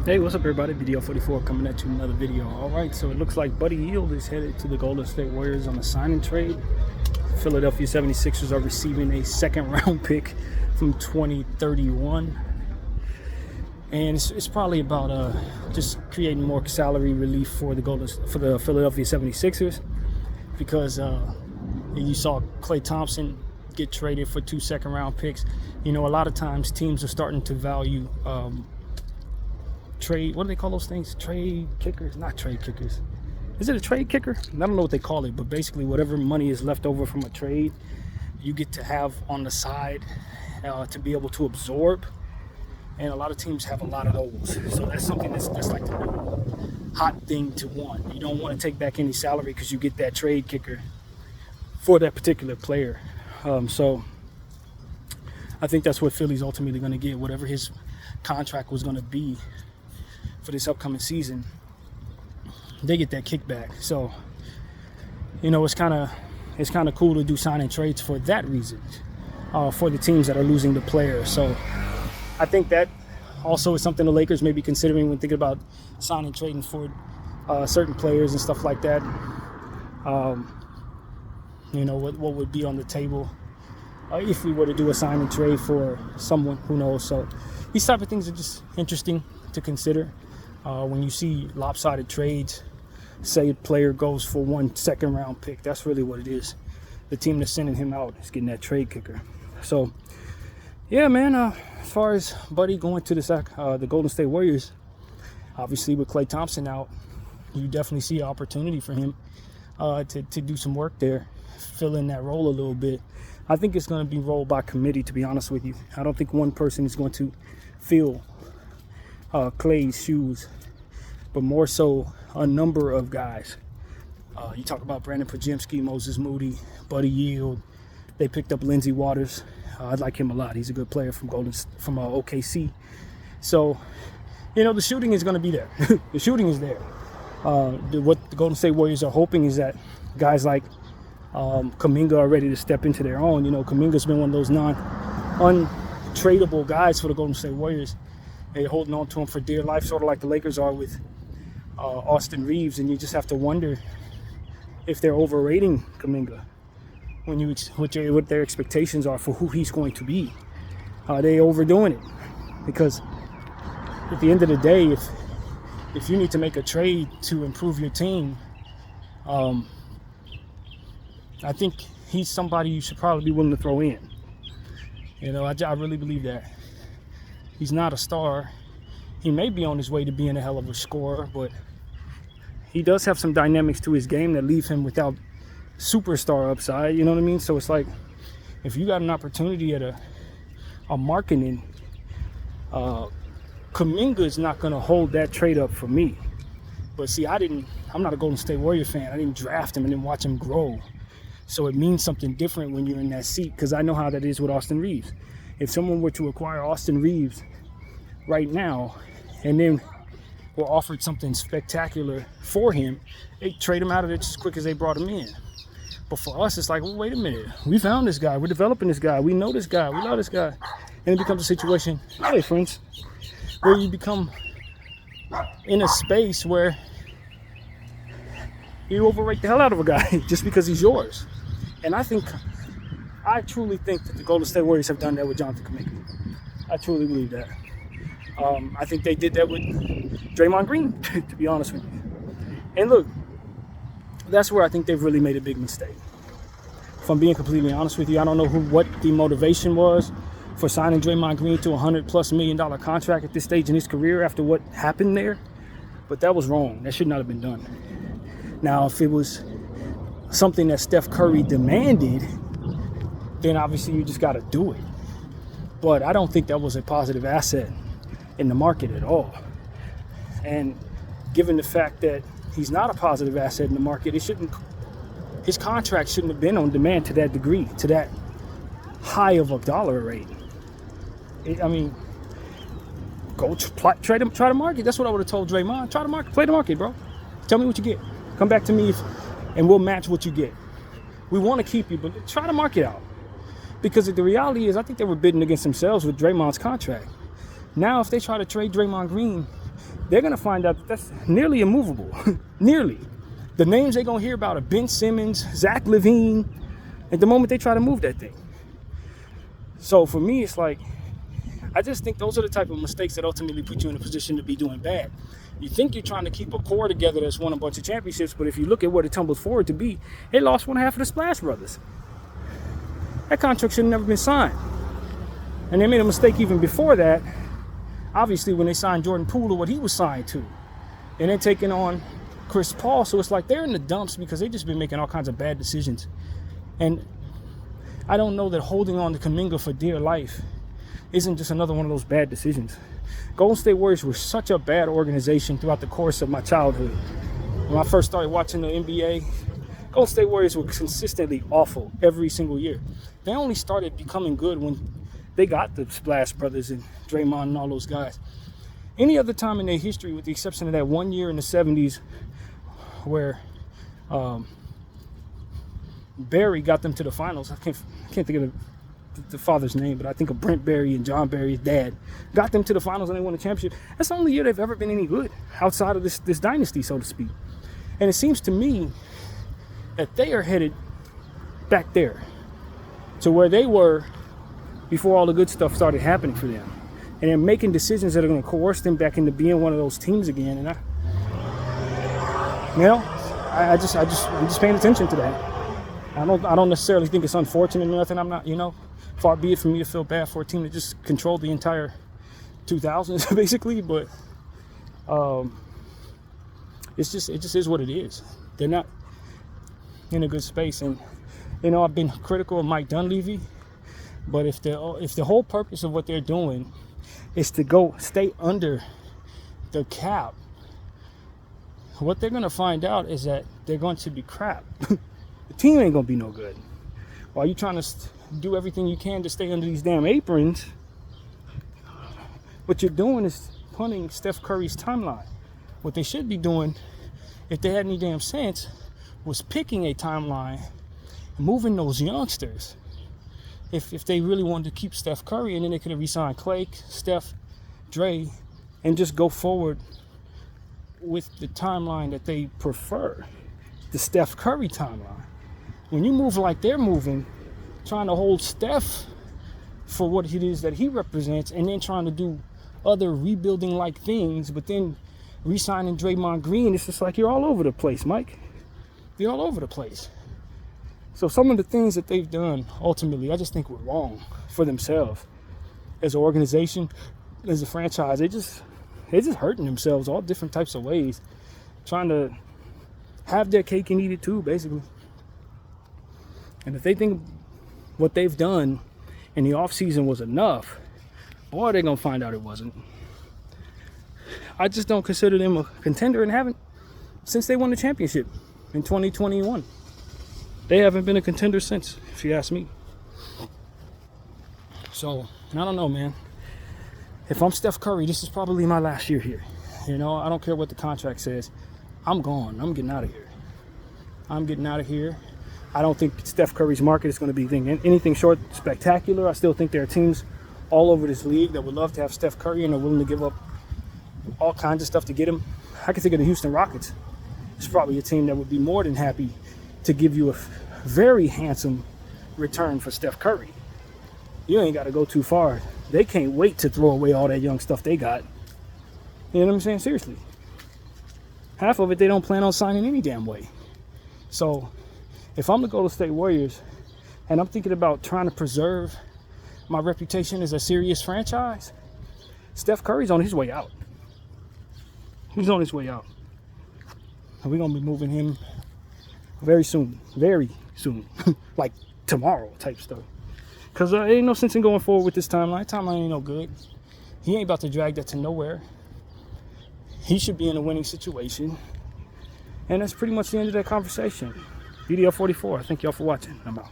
Hey, what's up, everybody? BDL44 coming at you with another video. All right, so it looks like Buddy Hield is headed to the Golden State Warriors on a signing trade. Philadelphia 76ers are receiving a second-round pick from 2031. And it's probably about just creating more salary relief for the Philadelphia 76ers, because you saw Klay Thompson get traded for 2 second-round picks. You know, a lot of times teams are starting to value trade, what do they call those things? Trade kickers? Not trade kickers. Is it a trade kicker? I don't know what they call it, but basically whatever money is left over from a trade, you get to have on the side to be able to absorb. And a lot of teams have a lot of those. So that's something that's like the new hot thing to want. You don't want to take back any salary because you get that trade kicker for that particular player. So I think that's what Philly's ultimately going to get, whatever his contract was going to be for this upcoming season. They get that kickback. So, you know, it's kind of cool to do signing trades for that reason, for the teams that are losing the players. So I think that also is something the Lakers may be considering when thinking about signing, trading for certain players and stuff like that. You know, what would be on the table if we were to do a sign and trade for someone, who knows. So these type of things are just interesting to consider. When you see lopsided trades, say a player goes for 1 second-round pick, that's really what it is. The team that's sending him out is getting that trade kicker. So, yeah, man, as far as Buddy going to the Golden State Warriors, obviously with Klay Thompson out, you definitely see an opportunity for him to do some work there, fill in that role a little bit. I think it's going to be rolled by committee, to be honest with you. I don't think one person is going to fill Klay's shoes, but more so a number of guys. You talk about Brandon Podziemski, Moses Moody, Buddy Hield. They picked up Lindsey Waters. I like him a lot. He's a good player from OKC. So, you know, the shooting is going to be there. The shooting is there. What the Golden State Warriors are hoping is that guys like Kuminga are ready to step into their own. You know, Kuminga's been one of those untradeable guys for the Golden State Warriors. They're holding on to him for dear life, sort of like the Lakers are with Austin Reeves, and you just have to wonder if they're overrating Kuminga when what their expectations are for who he's going to be. Are they overdoing it? Because at the end of the day, if you need to make a trade to improve your team, I think he's somebody you should probably be willing to throw in. You know, I really believe that. He's not a star. He may be on his way to being a hell of a scorer, but he does have some dynamics to his game that leave him without superstar upside. You know what I mean? So it's like, if you got an opportunity at a marketing, Kuminga is not going to hold that trade up for me. But see, I'm not a Golden State Warrior fan. I didn't draft him and didn't watch him grow. So it means something different when you're in that seat, because I know how that is with Austin Reeves. If someone were to acquire Austin Reeves right now and then were offered something spectacular for him, they trade him out of it just as quick as they brought him in. But for us, it's like, well, wait a minute. We found this guy. We're developing this guy. We know this guy. We love this guy. And it becomes a situation, hey, friends, where you become in a space where you overrate the hell out of a guy just because he's yours. And I truly think that the Golden State Warriors have done that with Jonathan Kuminga. I truly believe that. I think they did that with Draymond Green, to be honest with you. And look, that's where I think they've really made a big mistake. If I'm being completely honest with you, I don't know what the motivation was for signing Draymond Green to $100+ million contract at this stage in his career after what happened there, but that was wrong. That should not have been done. Now, if it was something that Steph Curry demanded, then obviously you just got to do it. But I don't think that was a positive asset in the market at all. And given the fact that he's not a positive asset in the market, his contract shouldn't have been on demand to that degree, to that high of a dollar rate. Go trade him, try to market. That's what I would have told Draymond. Try to market, play the market, bro. Tell me what you get. Come back to me and we'll match what you get. We want to keep you, but try to market out. Because the reality is, I think they were bidding against themselves with Draymond's contract. Now, if they try to trade Draymond Green, they're going to find out that that's nearly immovable. Nearly. The names they're going to hear about are Ben Simmons, Zach LaVine, at the moment they try to move that thing. So for me, it's like, I just think those are the type of mistakes that ultimately put you in a position to be doing bad. You think you're trying to keep a core together that's won a bunch of championships, but if you look at what it tumbles forward to be, they lost 1/2 of the Splash Brothers. That contract should have never been signed. And they made a mistake even before that, obviously, when they signed Jordan Poole to what he was signed to. And then taking on Chris Paul. So it's like they're in the dumps because they've just been making all kinds of bad decisions. And I don't know that holding on to Kuminga for dear life isn't just another one of those bad decisions. Golden State Warriors were such a bad organization throughout the course of my childhood. When I first started watching the NBA, Golden State Warriors were consistently awful every single year. They only started becoming good when they got the Splash Brothers and Draymond and all those guys. Any other time in their history, with the exception of that one year in the 70s where Barry got them to the finals. I can't think of the father's name, but I think of Brent Barry and John Barry's dad. Got them to the finals and they won the championship. That's the only year they've ever been any good outside of this dynasty, so to speak. And it seems to me that they are headed back there to where they were before all the good stuff started happening for them. And they're making decisions that are going to coerce them back into being one of those teams again. And I'm just paying attention to that. I don't necessarily think it's unfortunate or nothing. I'm not, far be it from me to feel bad for a team that just controlled the entire 2000s basically, but it just is what it is. They're not in a good space, and I've been critical of Mike Dunleavy, but if the whole purpose of what they're doing is to go stay under the cap, what they're going to find out is that they're going to be crap. The team ain't going to be no good. While you're trying to do everything you can to stay under these damn aprons, what you're doing is punting Steph Curry's timeline. What they should be doing, if they had any damn sense, was picking a timeline and moving those youngsters. If they really wanted to keep Steph Curry, and then they could have re-signed Clay, Steph, Dre, and just go forward with the timeline that they prefer, the Steph Curry timeline. When you move like they're moving, trying to hold Steph for what it is that he represents, and then trying to do other rebuilding-like things, but then re-signing Draymond Green, it's just like you're all over the place, Mike. You're all over the place. So some of the things that they've done, ultimately, I just think were wrong for themselves. As an organization, as a franchise, they're just hurting themselves all different types of ways, trying to have their cake and eat it too, basically. And if they think what they've done in the offseason was enough, boy, they're going to find out it wasn't. I just don't consider them a contender, and haven't since they won the championship in 2021. They haven't been a contender since, if you ask me. So, I don't know, man. If I'm Steph Curry, this is probably my last year here. I don't care what the contract says. I'm gone. I'm getting out of here. I don't think Steph Curry's market is going to be anything short spectacular. I still think there are teams all over this league that would love to have Steph Curry and are willing to give up all kinds of stuff to get him. I can think of the Houston Rockets. It's probably a team that would be more than happy to give you a very handsome return for Steph Curry. You ain't got to go too far. They can't wait to throw away all that young stuff they got. You know what I'm saying? Seriously. Half of it they don't plan on signing any damn way. So if I'm the Golden State Warriors and I'm thinking about trying to preserve my reputation as a serious franchise, Steph Curry's on his way out. He's on his way out. And we're going to be moving him very soon. Very soon. Like tomorrow type stuff. Because there ain't no sense in going forward with this timeline. Timeline ain't no good. He ain't about to drag that to nowhere. He should be in a winning situation. And that's pretty much the end of that conversation. VDL 44. Thank y'all for watching. I'm out.